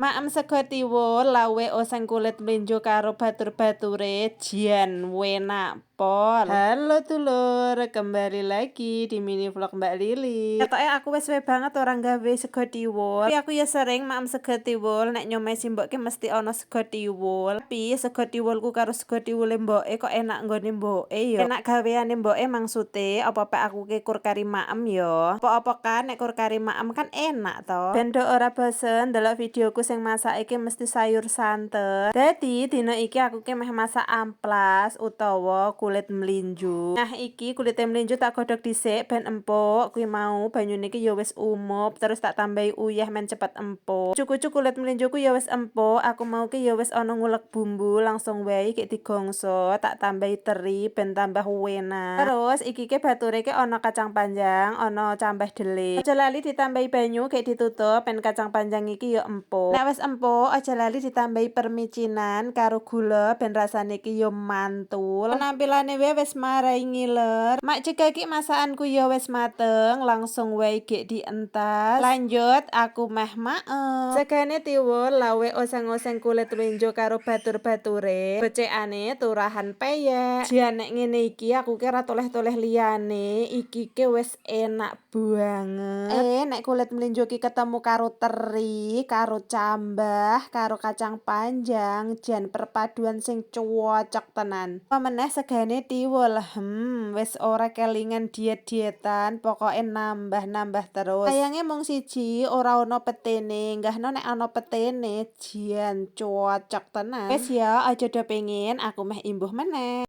Maem sego tiwul, lawe oseng kulit mlinjo karo batur-bature jan wenak pol. Halo dulur, kembali lagi di mini vlog Mbak Lili. Ketoke aku wis suwe banget ora nggawe sego tiwul. Tapi aku ya sering maem sego tiwul, nek nyomai simboke mesti ana sego tiwul. Tapi sego tiwulku karo sego tiwule mboke kok enak nggone mboke ya. Enak gaweane mboke maksude, apa-apa aku ke kur kari maem ya. Apa-apa kan nek kur kari maem kan enak to. Ben ora bosen ndelok videoku sing masak iki mesti sayur santen. Dadi dina iki aku ki meh masak amplas utawa kulit mlinjo. Nah, iki kulite mlinjo tak godhog dhisik ben empuk. Kuwi mau banyune iki ya wis umup, terus tak tambahi uyah men cepet empuk. Cucu kulit mlinjoku ya wis empuk, aku mau ki ya wis ana ngulek bumbu, langsung wae iki digongso, tak tambahi teri ben tambah enak. Terus iki ki bature ki ana kacang panjang, ana cambah delik. Aja lali ditambahi banyu kayak ditutup ben kacang panjang iki ya empuk. Nek wis empuk aja lali ditambahi permicinan karo gula ben rasane iki ya mantul. Penampilane wae wis marai ngiler. Mak cegah ki masakanku ya wis mateng, langsung wae gek dientas. Lanjut aku meh maem. Segane tiwul, lawe oseng-oseng kulit mlinjo karo batur-bature. Becekane turahan peyek. Jan nek ngene iki aku ki ora toleh-toleh liyane, iki ki wis enak banget. Nek kulit mlinjo ki ketemu karo teri, karo cambah, karo kacang panjang, jan perpaduan sing cocok tenan. Apa meneh segane tiwul, wis ora kelingan diet-dietan, pokoke nambah-nambah terus. Sayange mung siji, ora ana petene, nggahno nek ana petene jan cocok tenan. Wis ya, aja do pengin, aku meh imbuh meneh.